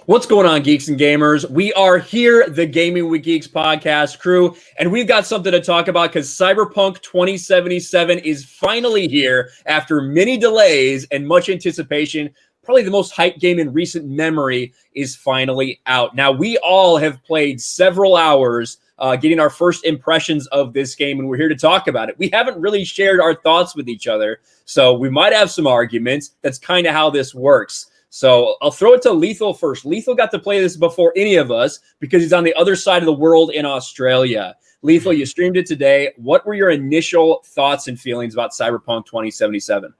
What's going on, geeks and gamers? We are here, the Gaming with Geeks podcast crew, and we've got something to talk about because Cyberpunk 2077 is finally here after many delays and much anticipation. Probably the most hyped game in recent memory is finally out. Now, we all have played several hours getting our first impressions of this game, and we're here to talk about it. We haven't really shared our thoughts with each other, so we might have some arguments. That's kind of how this works. So I'll throw it to Lethal first. Lethal got to play this before any of us because he's on the other side of the world in Australia. Lethal, you streamed it today. What were your initial thoughts and feelings about Cyberpunk 2077?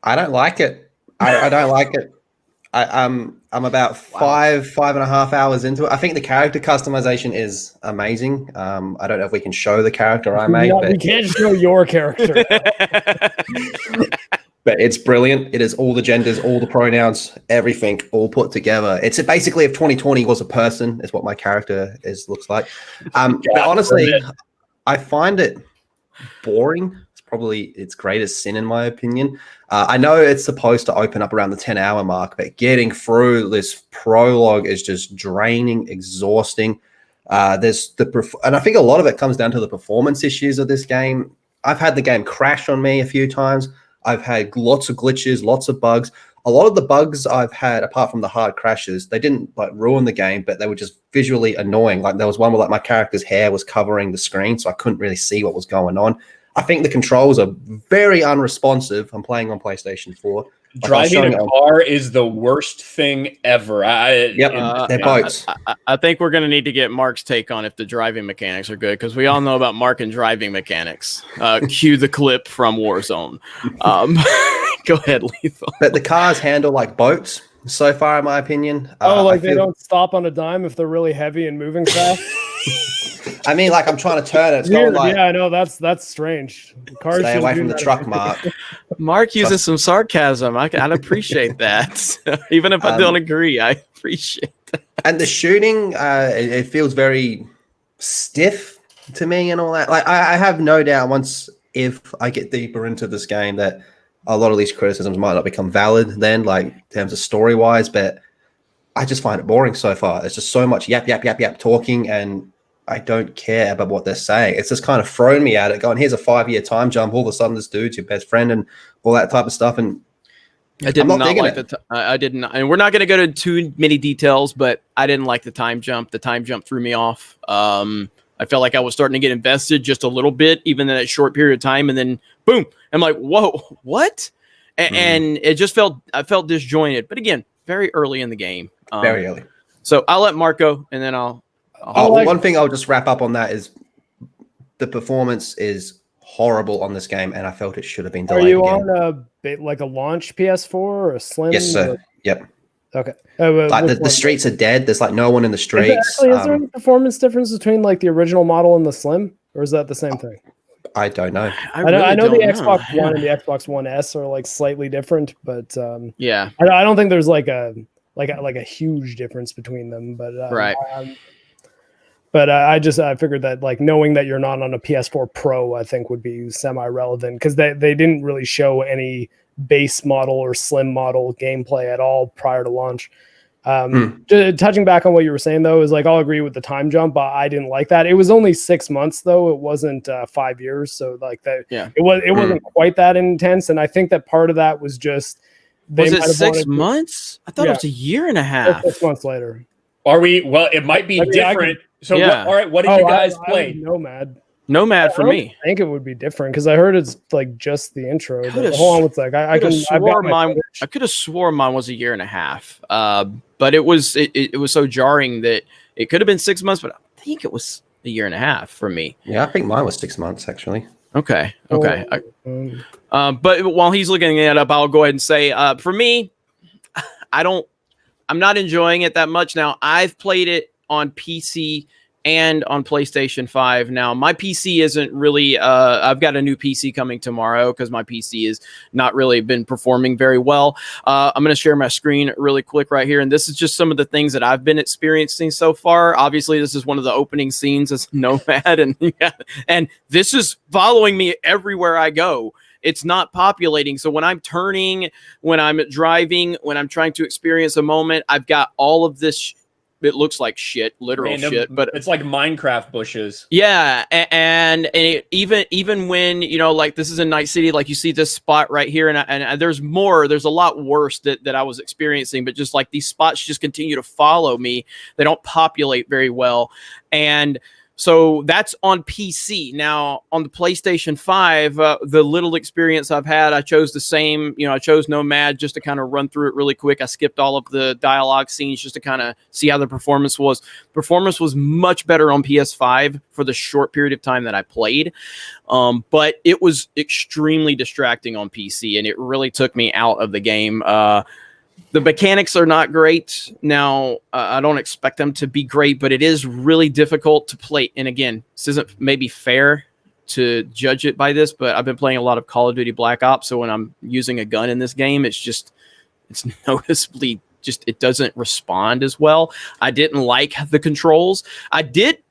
I don't like it. I don't like it. I'm about five and a half hours into it. I think the character customization is amazing. I don't know if we can show the character I made. We can't show your character. But it's brilliant. It is all the genders, all the pronouns, everything all put together. It's basically if 2020 was a person, is what my character looks like. But honestly, I find it boring. It's probably its greatest sin, in my opinion. I know it's supposed to open up around the 10-hour mark, but getting through this prologue is just draining, exhausting. And I think a lot of it comes down to the performance issues of this game. I've had the game crash on me a few times. I've had lots of glitches, lots of bugs. A lot of the bugs I've had, apart from the hard crashes, they didn't ruin the game, but they were just visually annoying. Like there was one where my character's hair was covering the screen, so I couldn't really see what was going on. I think the controls are very unresponsive. I'm playing on PlayStation 4. Driving a car is the worst thing ever. They're boats. I think we're going to need to get Mark's take on if the driving mechanics are good, because we all know about Mark and driving mechanics. Cue the clip from Warzone. Go ahead, Lethal. But the cars handle like boats so far, in my opinion. They don't stop on a dime if they're really heavy and moving fast? I mean, like I'm trying to turn it. It's Weird. going like, yeah, I know that's strange. Cars stay away from the truck, Mark. Mark uses some sarcasm. I'd appreciate that. Even if I don't agree, I appreciate that. And the shooting, it feels very stiff to me and all that. Like I have no doubt if I get deeper into this game that a lot of these criticisms might not become valid then, like in terms of story-wise, but I just find it boring so far. It's just so much yap talking, and I don't care about what they're saying. It's just kind of thrown me at it, going, here's a 5-year time jump. All of a sudden, this dude's your best friend and all that type of stuff. And I did not like it. I didn't, and we're not going to go into too many details, but I didn't like the time jump. The time jump threw me off. I felt like I was starting to get invested just a little bit, even in that short period of time, and then boom, I'm like, whoa, what? And it just I felt disjointed. But again, very early in the game. Very early. So I'll let Mark go, and then I'll one thing I'll just wrap up on that is the performance is horrible on this game, and I felt it should have been delayed. Are you on a launch PS4 or a Slim? Yes, sir. Yep. Okay. Like the streets are dead. There's like no one in the streets. Is there any performance difference between like the original model and the Slim, or is that the same thing? I don't know. I know the Xbox One and the Xbox One S are like slightly different, but yeah, I don't think there's like a huge difference between them. But right. But I figured that like knowing that you're not on a PS4 Pro, I think would be semi-relevant because they didn't really show any base model or slim model gameplay at all prior to launch. Touching back on what you were saying though, is like I'll agree with the time jump. I didn't like that. It was only 6 months though. It wasn't 5 years. So like that, yeah, it wasn't quite that intense. And I think that part of that was just was it 6 months? I thought it was a year and a half. 6 months later. Are we? Well, it might be different. So, yeah. all right, what did you guys play? Nomad for me. I think it would be different because I heard it's like just the intro. Hold on, what's like? I could have sworn mine was a year and a half. But it was so jarring that it could have been 6 months, but I think it was a year and a half for me. Yeah, I think mine was 6 months actually. Okay. But while he's looking it up, I'll go ahead and say for me, I'm not enjoying it that much now. I've played it on PC and on PlayStation 5. Now, my PC isn't really, I've got a new PC coming tomorrow because my PC has not really been performing very well. I'm going to share my screen really quick right here. And this is just some of the things that I've been experiencing so far. Obviously, this is one of the opening scenes as Nomad. And this is following me everywhere I go. it's not populating. So when I'm turning, when I'm driving, when I'm trying to experience a moment, I've got all of this. It looks like shit, literal Random, shit, but it's like Minecraft bushes. yeah, and even when, you know, like this is in Night City, like you see this spot right here, and there's a lot worse that I was experiencing, but just like these spots just continue to follow me. They don't populate very well, and so that's on PC. Now on the PlayStation 5, the little experience I've had, I chose the same, I chose Nomad just to kind of run through it really quick. I skipped all of the dialogue scenes just to kind of see how the performance was. Performance was much better on PS5 for the short period of time that I played. But it was extremely distracting on PC, and it really took me out of the game. The mechanics are not great. Now, I don't expect them to be great, but it is really difficult to play. And again, this isn't maybe fair to judge it by this, but I've been playing a lot of Call of Duty Black Ops. So when I'm using a gun in this game, it's noticeably just, it doesn't respond as well. I didn't like the controls. I did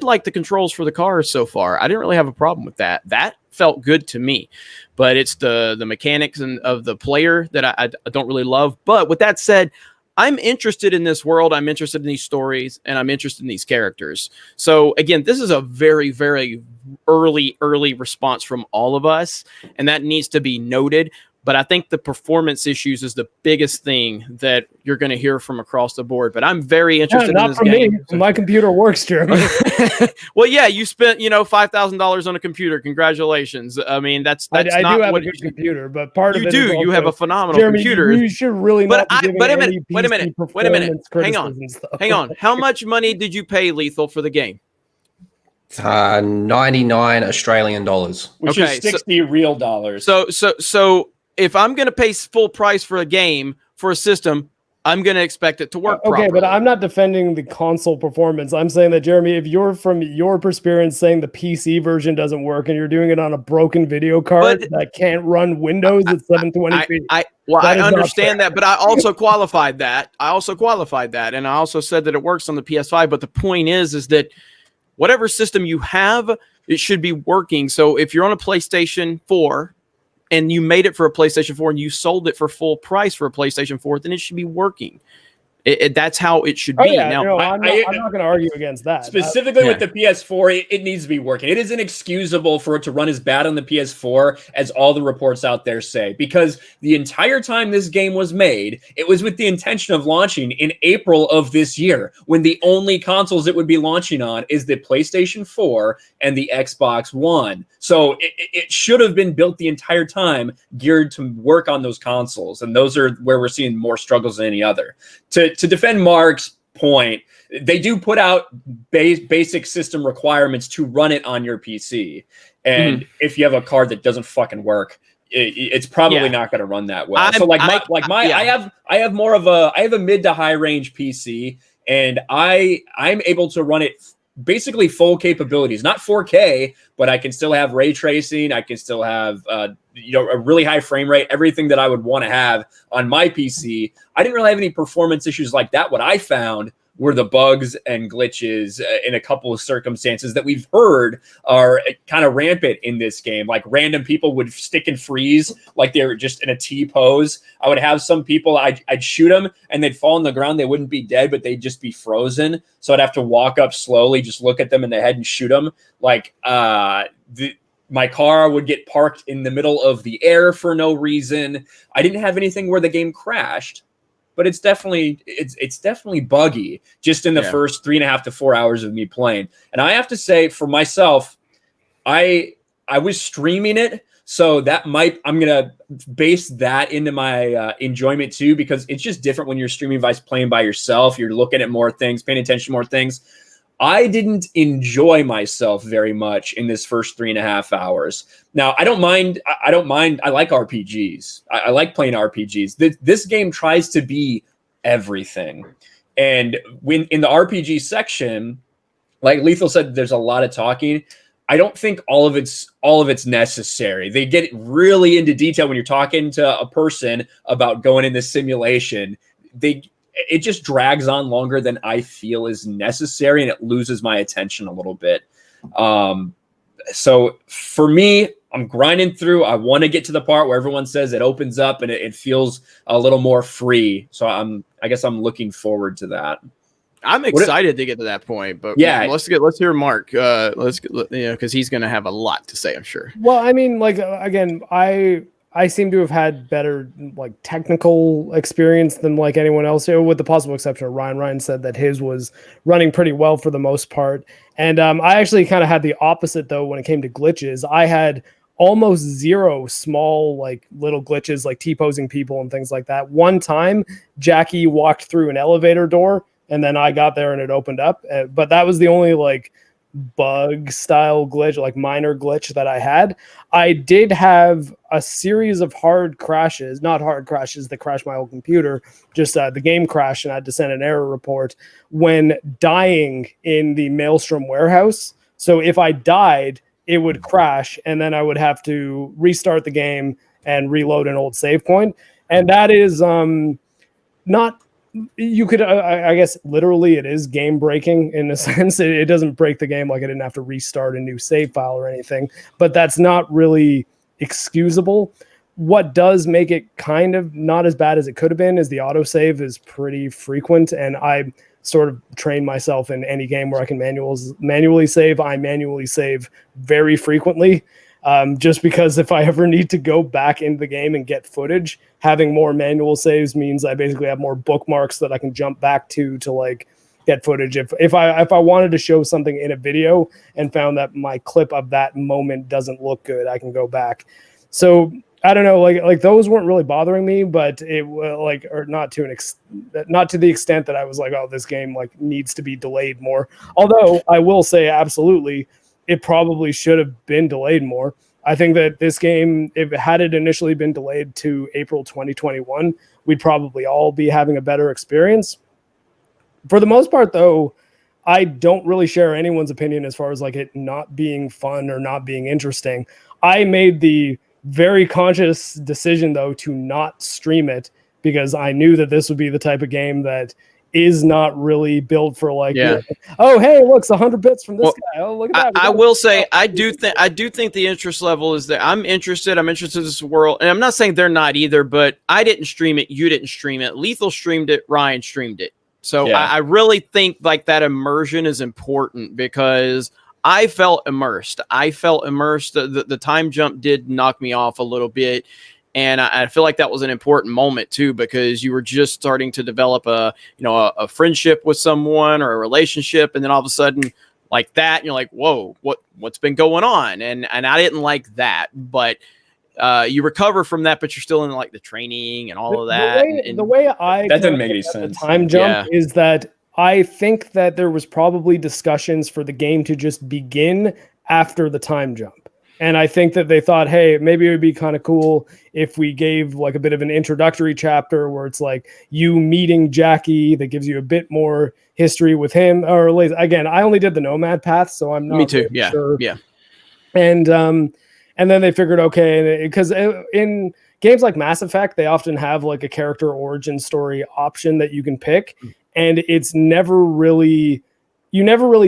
like the controls for the cars so far. I didn't really have a problem with that. That felt good to me, but it's the mechanics of the player that I don't really love. But with that said, I'm interested in this world. I'm interested in these stories, and I'm interested in these characters. So again, this is a very, very early response from all of us, and that needs to be noted. But I think the performance issues is the biggest thing that you're going to hear from across the board. But I'm very interested in this game. Me. My computer works, Jeremy. Well, yeah, you spent $5,000 on a computer. Congratulations. I mean, that's I not do have what a good computer, but part of it you do. You have a phenomenal Jeremy, computer. You should really not. Wait a minute. Hang on. How much money did you pay, Lethal, for the game? 99 Australian dollars, which is 60 real dollars. So if I'm going to pay full price for a game, for a system, I'm going to expect it to work properly. But I'm not defending the console performance. I'm saying that, Jeremy, if you're from your experience saying the PC version doesn't work and you're doing it on a broken video card that can't run Windows at 720p. I understand that, but I also qualified that. And I also said that it works on the PS5. But the point is that whatever system you have, it should be working. So if you're on a PlayStation 4, and you made it for a PlayStation 4 and you sold it for full price for a PlayStation 4, then it should be working. That's how it should be. I'm not going to argue against that. Specifically with the PS4, it needs to be working. It is inexcusable for it to run as bad on the PS4 as all the reports out there say, because the entire time this game was made, it was with the intention of launching in April of this year, when the only consoles it would be launching on is the PlayStation 4 and the Xbox One. So it should have been built the entire time geared to work on those consoles, and those are where we're seeing more struggles than any other. To defend Mark's point, they do put out basic system requirements to run it on your PC. And if you have a card that doesn't fucking work, it's probably not going to run that well. I have a mid to high range PC, and I'm able to run it basically full capabilities, not 4K, but I can still have ray tracing. I can still have, a really high frame rate, everything that I would want to have on my PC. I didn't really have any performance issues like that. What I found were the bugs and glitches in a couple of circumstances that we've heard are kind of rampant in this game. Like random people would stick and freeze like they were just in a T pose. I would have some people, I'd shoot them and they'd fall on the ground. They wouldn't be dead, but they'd just be frozen. So I'd have to walk up slowly, just look at them in the head and shoot them. Like my car would get parked in the middle of the air for no reason. I didn't have anything where the game crashed, but it's definitely buggy just in the first 3.5 to 4 hours of me playing. And I have to say, for myself, I was streaming it, so I'm gonna base that into my enjoyment too, because it's just different when you're streaming by playing by yourself. You're looking at more things, paying attention to more things. I didn't enjoy myself very much in this first 3.5 hours. Now, I don't mind. I like RPGs. I like playing RPGs. This game tries to be everything. And when in the RPG section, like Lethal said, there's a lot of talking. I don't think all of it's necessary. They get really into detail when you're talking to a person about going in this simulation. It just drags on longer than I feel is necessary, and it loses my attention a little bit. So for me, I'm grinding through. I want to get to the part where everyone says it opens up and it feels a little more free. So I guess I'm looking forward to that. I'm excited to get to that point, but yeah, let's hear Mark. Because he's going to have a lot to say, I'm sure. Well, I mean, like again, I seem to have had better like technical experience than like anyone else here, with the possible exception of Ryan. Ryan said that his was running pretty well for the most part. And I actually kind of had the opposite though when it came to glitches. I had almost zero small like little glitches like T-posing people and things like that. One time Jackie walked through an elevator door and then I got there and it opened up. But that was the only like bug style glitch, like minor glitch that I had. I did have a series of hard crashes, not hard crashes that crashed my old computer, just the game crashed and I had to send an error report when dying in the Maelstrom warehouse. So if I died, it would crash and then I would have to restart the game and reload an old save point. And that is not, you could, I guess, literally it is game breaking in a sense. It doesn't break the game, like I didn't have to restart a new save file or anything, but that's not really excusable. What does make it kind of not as bad as it could have been is the autosave is pretty frequent, and I sort of train myself in any game where I can manually save. I manually save very frequently. Just because if I ever need to go back into the game and get footage, having more manual saves means I basically have more bookmarks that I can jump back to like get footage. If I wanted to show something in a video and found that my clip of that moment doesn't look good, I can go back. So I don't know, like those weren't really bothering me, but it like, or not to the extent that I was like, oh, this game like needs to be delayed more. Although I will say absolutely, it probably should have been delayed more. I think that this game, if it had initially been delayed to April 2021, we'd probably all be having a better experience. For the most part, though, I don't really share anyone's opinion as far as like it not being fun or not being interesting. I made the very conscious decision, though, to not stream it because I knew that this would be the type of game that is not really built for like, oh, hey, look, it's 100 bits from this guy. Oh, look at that. I will say, I do think the interest level is there. I'm interested in this world, and I'm not saying they're not either, but I didn't stream it. You didn't stream it. Lethal streamed it. Ryan streamed it. So I really think like that immersion is important because I felt immersed. The time jump did knock me off a little bit. And I feel like that was an important moment too, because you were just starting to develop a friendship with someone or a relationship. And then all of a sudden like that, and you're like, whoa, what's been going on? And I didn't like that, but you recover from that, but you're still in like the training and all of that. The way I that didn't make any sense. The time jump is that I think that there was probably discussions for the game to just begin after the time jump. And I think that they thought, hey, maybe it would be kind of cool if we gave like a bit of an introductory chapter where it's like you meeting Jackie that gives you a bit more history with him. Or again, I only did the Nomad path, so I'm not Me too. Really sure. Yeah. And then they figured, okay, because in games like Mass Effect, they often have like a character origin story option that you can pick. And it's you never really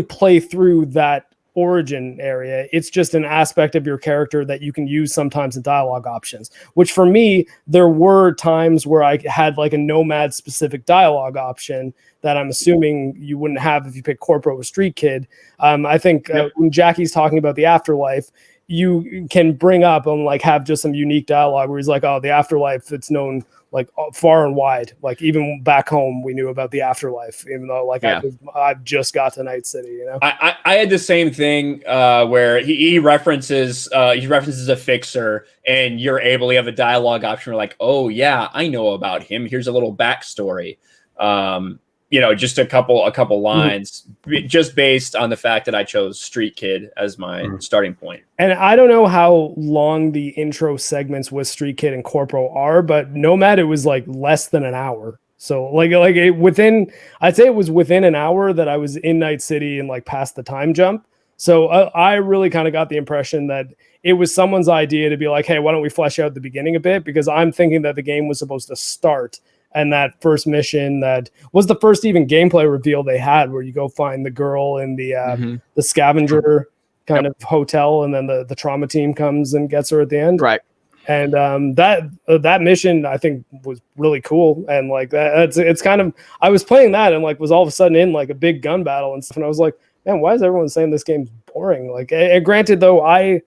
play through that origin area. It's just an aspect of your character that you can use sometimes in dialogue options, which for me, there were times where I had like a Nomad specific dialogue option that I'm assuming you wouldn't have if you pick Corpo or Street Kid. I think when Jackie's talking about the afterlife, you can bring up and like have just some unique dialogue where he's like, oh, the afterlife, it's known like far and wide. Like even back home, we knew about the afterlife, even though like I just got to Night City, you know? I had the same thing where he references a fixer and you have a dialogue option. Where like, oh yeah, I know about him. Here's a little backstory. Just a couple lines, just based on the fact that I chose Street Kid as my starting point. And I don't know how long the intro segments with Street Kid and Corpo are, but Nomad, it was like less than an hour. So I'd say it was within an hour that I was in Night City and like past the time jump. So I really kind of got the impression that it was someone's idea to be like, hey, why don't we flesh out the beginning a bit? Because I'm thinking that the game was supposed to start. And that first mission that was the first even gameplay reveal they had, where you go find the girl in the scavenger kind of hotel, and then the trauma team comes and gets her at the end. Right. And that mission I think was really cool, and like that it's kind of, I was playing that and like was all of a sudden in like a big gun battle and stuff, and I was like, man, why is everyone saying this game's boring? Like, granted though, I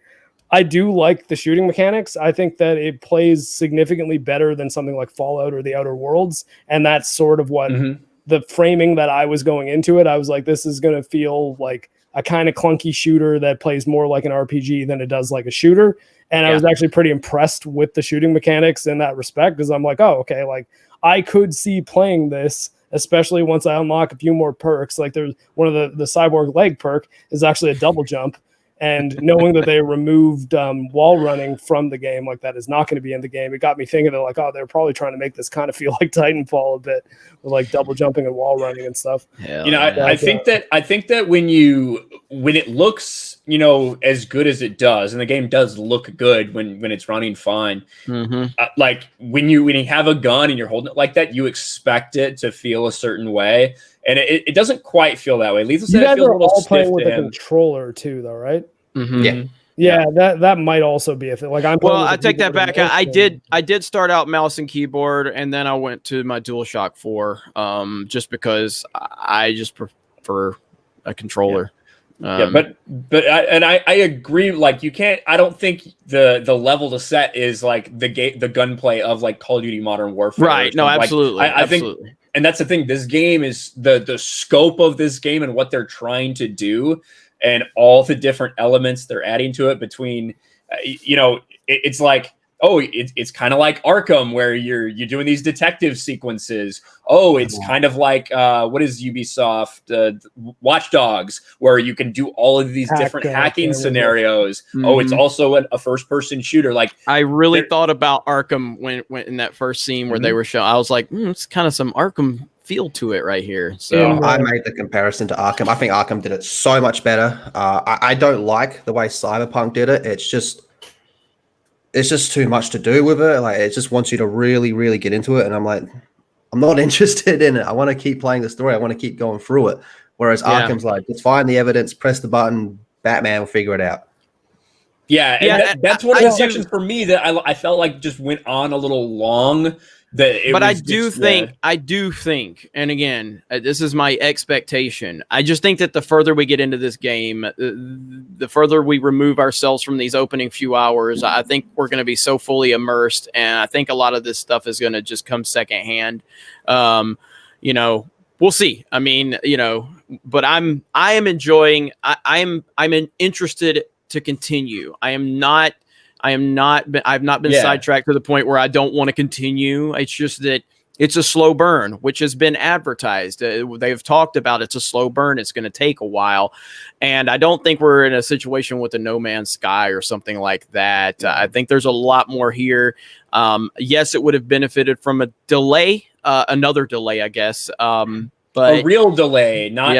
do like the shooting mechanics. I think that it plays significantly better than something like Fallout or the Outer Worlds, and that's sort of what the framing that I was going into it. I was like, this is going to feel like a kind of clunky shooter that plays more like an RPG than it does like a shooter. And I was actually pretty impressed with the shooting mechanics in that respect, because I'm like, oh, okay, like I could see playing this, especially once I unlock a few more perks. Like there's one of the cyborg leg perk is actually a double jump. And knowing that they removed wall running from the game, like that is not going to be in the game, it got me thinking that like, oh, they're probably trying to make this kind of feel like Titanfall a bit, with like double jumping and wall running and stuff. I think that when it looks, as good as it does, and the game does look good when it's running fine. Like when you have a gun and you're holding it like that, you expect it to feel a certain way. And it doesn't quite feel that way. Lisa said it feels a little stiff playing with to a him. controller too, though, right? Yeah. That might also be a thing. Like I take that back. I did start out mouse and keyboard, and then I went to my DualShock 4, just because I just prefer a controller. But I agree. Like you can't. I don't think the level to set is like the gunplay of like Call of Duty Modern Warfare. Right. No, absolutely. Like, I think. And that's the thing. This game is the scope of this game and what they're trying to do, and all the different elements they're adding to it. Between, it's like, oh, it's kind of like Arkham, where you're doing these detective sequences. Oh, it's kind of like what is Ubisoft Watch Dogs, where you can do all of these different hacking scenarios. Oh, it's also a first-person shooter. Like I really thought about Arkham when in that first scene where they were showing. I was like, it's kind of some Arkham feel to it right here. So I made the comparison to Arkham. I think Arkham did it so much better. I don't like the way Cyberpunk did it. It's just too much to do with it. Like it just wants you to really, really get into it. And I'm like, I'm not interested in it. I want to keep playing the story. I want to keep going through it. Whereas Arkham's like, just find the evidence, press the button, Batman will figure it out. Yeah, and that's one of the sections for me that I felt like just went on a little long. I do think, and again, this is my expectation. I just think that the further we get into this game, the further we remove ourselves from these opening few hours, I think we're going to be so fully immersed, and I think a lot of this stuff is going to just come secondhand. We'll see. I mean, but I am enjoying. I'm interested to continue. I've not been sidetracked to the point where I don't want to continue. It's just that it's a slow burn, which has been advertised. They've talked about it's a slow burn. It's going to take a while. And I don't think we're in a situation with a No Man's Sky or something like that. I think there's a lot more here. Yes, it would have benefited from a delay, another delay, I guess. But a real delay, not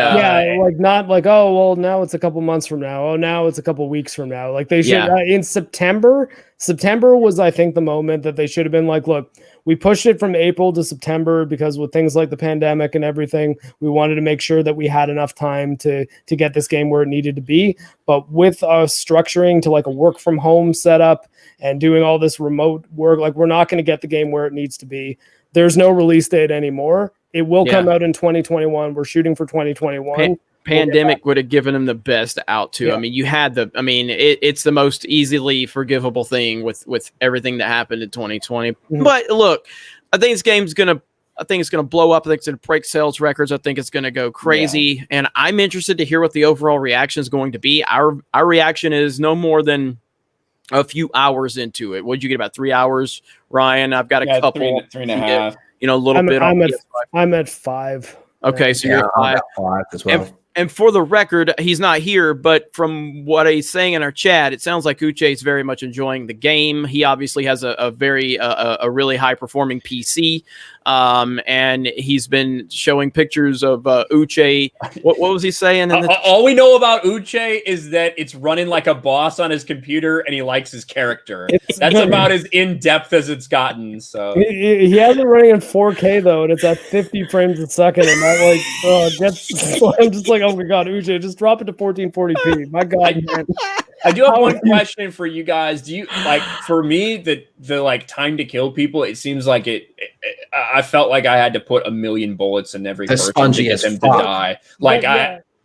not like, oh well, now it's a couple months from now. Oh, now it's a couple weeks from now. Like they should in September. September was, I think, the moment that they should have been like, look, we pushed it from April to September because with things like the pandemic and everything, we wanted to make sure that we had enough time to get this game where it needed to be. But with us structuring to like a work from home setup and doing all this remote work, like we're not going to get the game where it needs to be. There's no release date anymore. It will come out in 2021. We're shooting for 2021. Pandemic would have given them the best out too. I mean, it's the most easily forgivable thing with everything that happened in 2020. But look, I think this game's gonna blow up. I think it's gonna break sales records. I think it's gonna go crazy. And I'm interested to hear what the overall reaction is going to be. Our reaction is no more than a few hours into it. What'd you get, about 3 hours, Ryan? I've got a couple, three and a half. A little bit. I'm at 5. Okay, so you're at 5 as well. And for the record, he's not here, but from what he's saying in our chat, it sounds like Uche is very much enjoying the game. He obviously has a really high performing PC, and he's been showing pictures of Uche. What was he saying? All we know about Uche is that it's running like a boss on his computer, and he likes his character. That's about as in depth as it's gotten. So he has it running in 4K though, and it's at 50 frames a second, and that I'm just like, oh my god, Uche, just drop it to 1440p. My god, man. I do have one question for you guys. Do you like, for me, the like time to kill people? It seems like I felt like I had to put 1,000,000 bullets in every person to get them to die. Like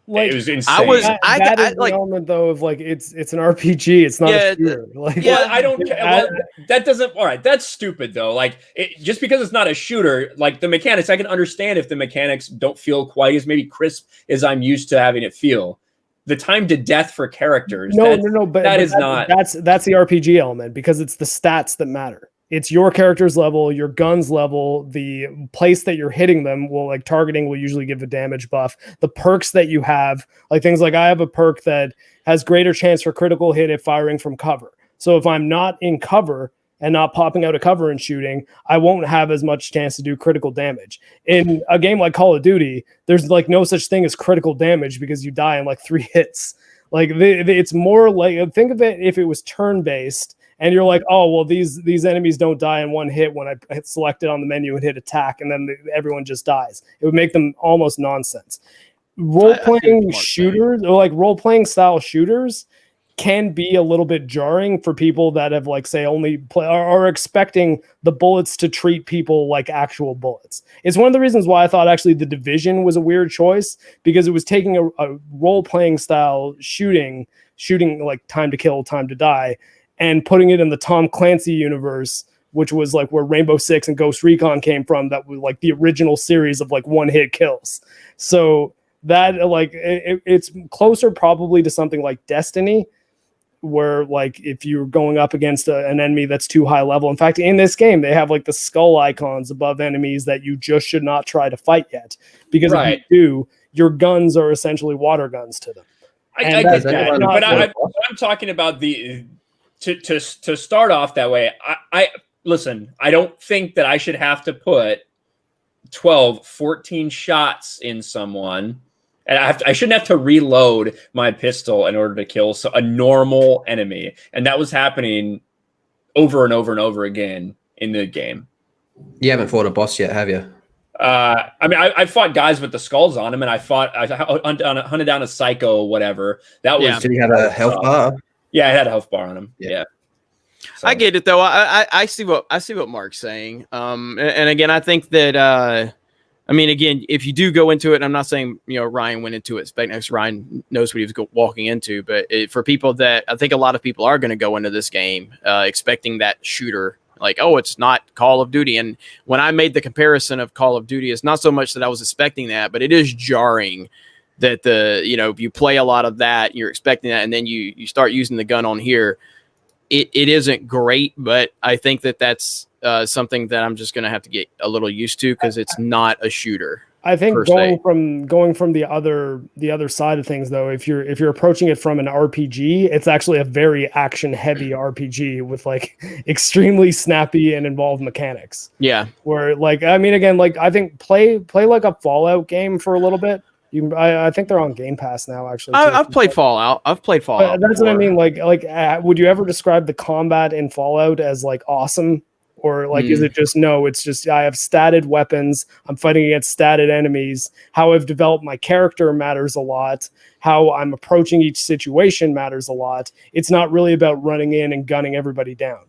it was insane. That is the element though of like it's an RPG. It's not a shooter. Like, I don't care. Well, that doesn't. All right, that's stupid though. Like just because it's not a shooter, like the mechanics, I can understand if the mechanics don't feel quite as maybe crisp as I'm used to having it feel. The time to death for characters. No, but that's the RPG element because it's the stats that matter. It's your character's level, your gun's level, the place that you're hitting them will like targeting will usually give a damage buff. The perks that you have, like things like I have a perk that has greater chance for critical hit if firing from cover. So if I'm not in cover and not popping out of cover and shooting, I won't have as much chance to do critical damage. In a game like Call of Duty, there's like no such thing as critical damage because you die in like 3 hits. Like it's more like, think of it if it was turn-based and you're like, oh, well, these enemies don't die in 1 hit when I hit select it on the menu and hit attack, and then everyone just dies. It would make them almost nonsense. Role-playing shooters, or like role-playing style shooters, can be a little bit jarring for people that have like say only are expecting the bullets to treat people like actual bullets. It's one of the reasons why I thought actually The Division was a weird choice, because it was taking a role-playing style shooting like time to kill, time to die, and putting it in the Tom Clancy universe, which was like where Rainbow Six and Ghost Recon came from. That was like the original series of like one-hit kills. So that like it's closer probably to something like Destiny, where like if you're going up against an enemy that's too high level. In fact, in this game, they have like the skull icons above enemies that you just should not try to fight yet, because if you do, your guns are essentially water guns to them. I get that, but I'm talking about the to start off that way. I listen, I don't think that I should have to put 12, 14 shots in someone. And I shouldn't have to reload my pistol in order to kill a normal enemy. And that was happening over and over and over again in the game. You haven't fought a boss yet, have you? I mean, I fought guys with the skulls on them, and I hunted down a psycho, whatever. That was. Did he have a health bar? Yeah, I had a health bar on him. Yeah. So. I get it though. I see what Mark's saying. And again, I think that. I mean, again, if you do go into it, and I'm not saying, Ryan went into it expecting, Ryan knows what he was walking into, but for people that, I think a lot of people are going to go into this game expecting that shooter, like, oh, it's not Call of Duty. And when I made the comparison of Call of Duty, it's not so much that I was expecting that, but it is jarring that if you play a lot of that, you're expecting that, and then you start using the gun on here. It isn't great, but I think that's something that I'm just going to have to get a little used to, because it's not a shooter. I think going from the other side of things, though, if you're approaching it from an RPG, it's actually a very action heavy RPG with like extremely snappy and involved mechanics. Yeah, where like, I mean, again, like I think play like a Fallout game for a little bit. I think they're on Game Pass now. Actually, I've played Fallout. That's before. What I mean. Like, would you ever describe the combat in Fallout as like awesome, or like is it just no? It's just I have statted weapons. I'm fighting against statted enemies. How I've developed my character matters a lot. How I'm approaching each situation matters a lot. It's not really about running in and gunning everybody down.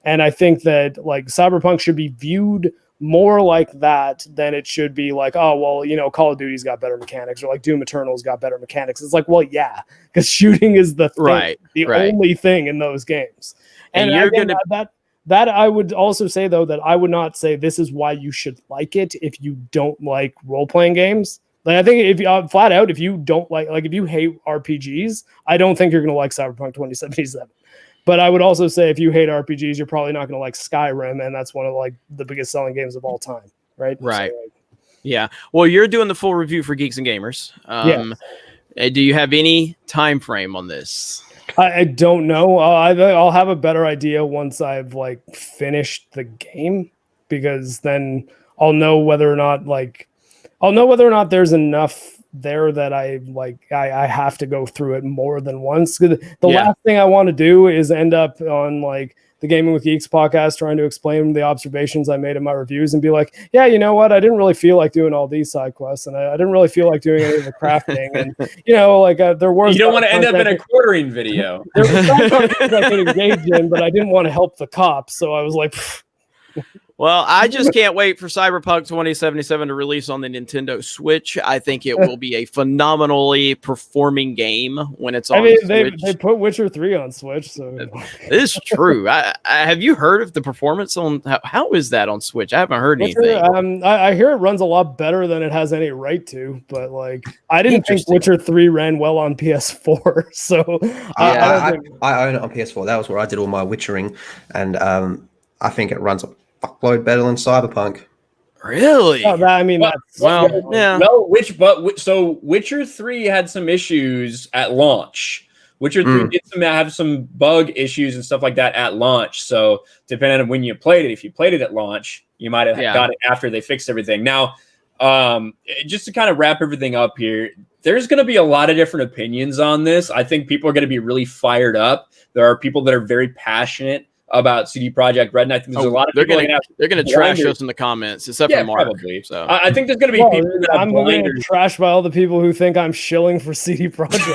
And I think that like Cyberpunk should be viewed more like that than it should be like, oh, well, Call of Duty's got better mechanics, or like Doom Eternal's got better mechanics. It's like, well, yeah, because shooting is the thing, only thing in those games. And you're going to that I would also say, though, that I would not say this is why you should like it if you don't like role-playing games. Like, I think if you flat out, if you don't like if you hate RPGs, I don't think you're going to like Cyberpunk 2077. But I would also say if you hate RPGs, you're probably not going to like Skyrim, and that's one of like the biggest selling games of all time, right? Right. So, yeah. Well, you're doing the full review for Geeks and Gamers. Do you have any time frame on this? I don't know. I'll have a better idea once I've like finished the game, because then I'll know whether or not there's enough there that I have to go through it more than once. The last thing I want to do is end up on like the Gaming with Geeks podcast, trying to explain the observations I made in my reviews and be like, yeah, you know what? I didn't really feel like doing all these side quests, and I didn't really feel like doing any of the crafting. And, there was. You don't want to end up in a quartering video. There was some things I could engage in, but I didn't want to help the cops. So I was like, well, I just can't wait for Cyberpunk 2077 to release on the Nintendo Switch. I think it will be a phenomenally performing game when it's on Switch. They put Witcher 3 on Switch, so it is true. I have you heard of the performance on how is that on Switch? I haven't heard anything. I hear it runs a lot better than it has any right to, but like I didn't think Witcher 3 ran well on PS4. So I own it on PS4. That was where I did all my Witchering, and I think it runs a fuckload better than Cyberpunk. Really? That's yeah. No, so Witcher 3 had some issues at launch. Witcher 3 did have some bug issues and stuff like that at launch. So depending on when you played it, if you played it at launch, you might have got it after they fixed everything. Now, just to kind of wrap everything up here, there's going to be a lot of different opinions on this. I think people are going to be really fired up. There are people that are very passionate about CD Projekt Red, and I think there's a lot of people they're going to trash us in the comments, except for Mark. Probably. So I think there's going to be people that I'm going to trash by all the people who think I'm shilling for CD Projekt.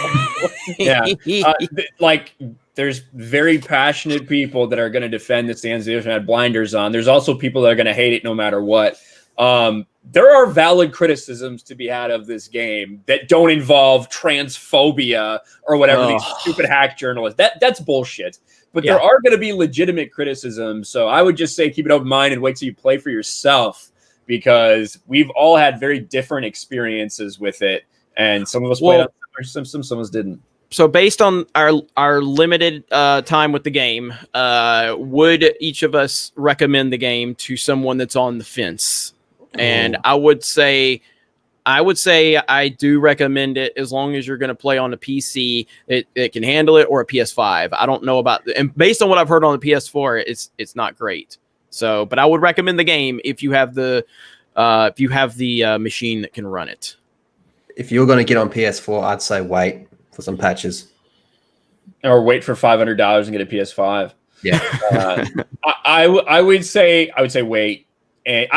There's very passionate people that are going to defend the stands that had blinders on. There's also people that are going to hate it no matter what. There are valid criticisms to be had of this game that don't involve transphobia or whatever these stupid hack journalists. That's bullshit. But there are going to be legitimate criticisms. So I would just say keep an open mind and wait till you play for yourself, because we've all had very different experiences with it. And some of us played on some of us didn't. So based on our limited time with the game, would each of us recommend the game to someone that's on the fence? And I would say I do recommend it as long as you're going to play on a PC it can handle it, or a PS5. I don't know about, and based on what I've heard on the PS4, it's not great. So, but I would recommend the game if you have the machine that can run it. If you're going to get on PS4, I'd say wait for some patches, or wait for $500 and get a PS5. Yeah, I would say wait, and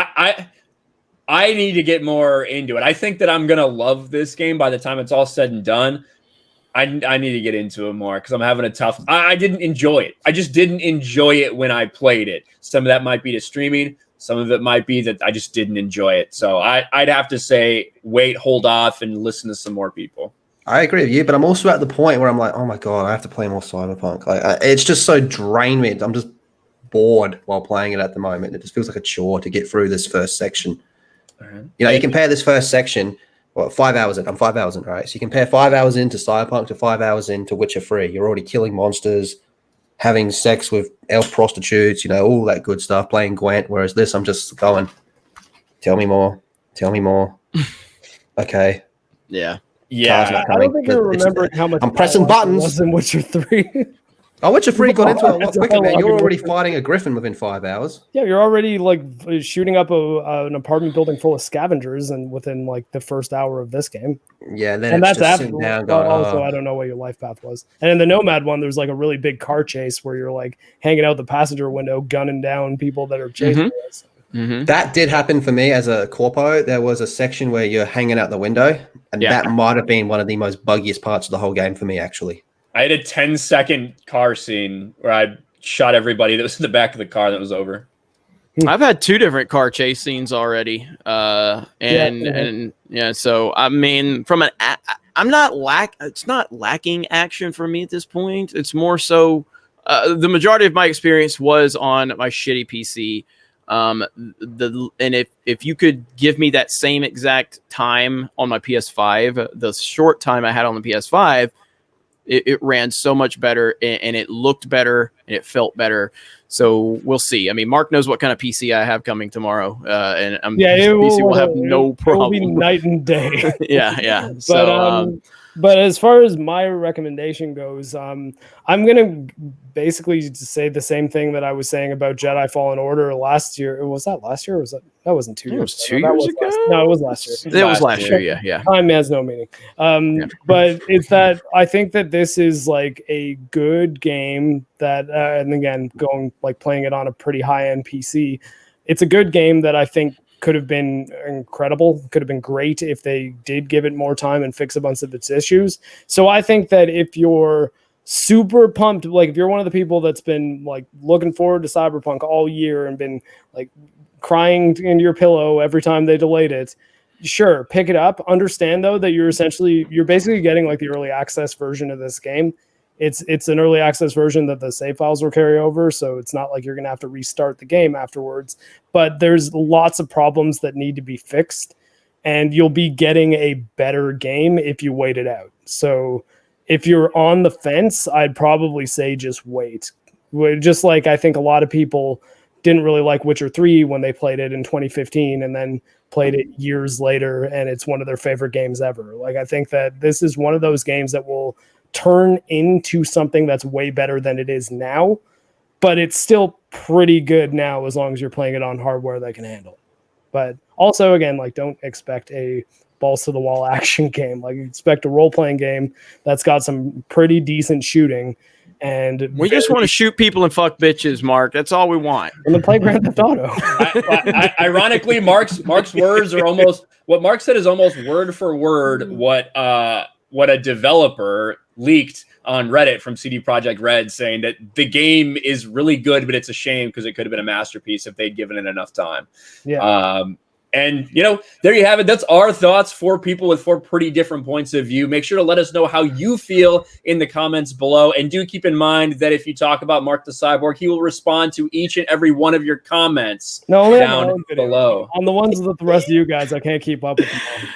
I need to get more into it. I think that I'm going to love this game by the time it's all said and done. I need to get into it more because I'm having a tough... I didn't enjoy it. I just didn't enjoy it when I played it. Some of that might be to streaming. Some of it might be that I just didn't enjoy it. So I'd have to say wait, hold off, and listen to some more people. I agree with you, but I'm also at the point where I'm like, oh my God, I have to play more Cyberpunk. Like, it's just so drained me. I'm just bored while playing it at the moment. It just feels like a chore to get through this first section. You compare this first section, 5 hours in. I'm 5 hours in, right? So you compare 5 hours into Cyberpunk to 5 hours into Witcher 3. You're already killing monsters, having sex with elf prostitutes, all that good stuff, playing Gwent. Whereas this, I'm just going, tell me more. Okay. Yeah. I don't think you're remembering how much I'm pressing buttons. Was in Witcher 3. Witcher 3 got into it a lot quicker, man. You're already fighting a griffin within 5 hours. Yeah, you're already like shooting up an apartment building full of scavengers, and within like the first hour of this game. Yeah, then that's after. Also, I don't know what your life path was. And in the Nomad one, there's like a really big car chase where you're like hanging out the passenger window, gunning down people that are chasing us. Mm-hmm. That did happen for me as a corpo. There was a section where you're hanging out the window, and that might have been one of the most buggiest parts of the whole game for me, actually. I had a 10-second car scene where I shot everybody that was in the back of the car, that was over. I've had 2 different car chase scenes already. So I mean, it's not lacking action for me at this point. It's more so the majority of my experience was on my shitty PC. And if you could give me that same exact time on my PS5, the short time I had on the PS5, it ran so much better, and it looked better, and it felt better. So we'll see. I mean, Mark knows what kind of PC I have coming tomorrow, and PC will have no problem. It will be night and day. Yeah. But But as far as my recommendation goes, I'm gonna basically say the same thing that I was saying about Jedi Fallen Order last year. Was that last year? Or was that wasn't 2 It years? was ago. 2 That years was ago. no, it was last year. It was last year. Yeah. Time has no meaning. But it's that I think that this is like a good game that, and again, playing it on a pretty high end PC, it's a good game that I think could have been incredible, could have been great if they did give it more time and fix a bunch of its issues. So I think that if you're super pumped, like if you're one of the people that's been like looking forward to Cyberpunk all year and been like crying into your pillow every time they delayed it, sure, pick it up. Understand though that you're basically getting like the early access version of this game. It's an early access version that the save files will carry over, so it's not like you're going to have to restart the game afterwards. But there's lots of problems that need to be fixed, and you'll be getting a better game if you wait it out. So if you're on the fence, I'd probably say just wait. Just like I think a lot of people didn't really like Witcher 3 when they played it in 2015 and then played it years later, and it's one of their favorite games ever. Like I think that this is one of those games that will turn into something that's way better than it is now, but it's still pretty good now as long as you're playing it on hardware that can handle. But also, again, like don't expect a balls to the wall action game. Like expect a role-playing game that's got some pretty decent shooting. And we just want to shoot people and fuck bitches, Mark. That's all we want. And then play Grand Theft Auto. Ironically, Mark's words are almost what Mark said is almost word for word what a developer leaked on Reddit from CD Projekt Red, saying that the game is really good, but it's a shame because it could have been a masterpiece if they'd given it enough time. Yeah. And, there you have it. That's our thoughts. 4 people with 4 pretty different points of view. Make sure to let us know how you feel in the comments below. And do keep in mind that if you talk about Mark the Cyborg, he will respond to each and every one of your comments down below. On the ones that the rest of you guys, I can't keep up with them all.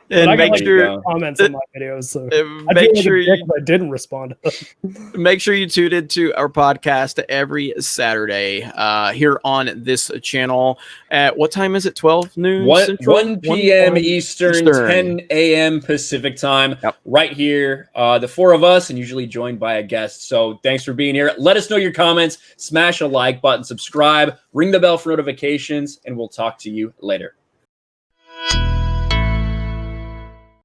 And make sure comments on my videos. So I didn't respond. Make sure you tune into our podcast every Saturday here on this channel. At what time is it? 12 noon 1 p.m. Eastern, 10 a.m. Pacific time. Yep. Right here, the 4 of us, and usually joined by a guest. So thanks for being here. Let us know your comments. Smash a like button, subscribe, ring the bell for notifications, and we'll talk to you later.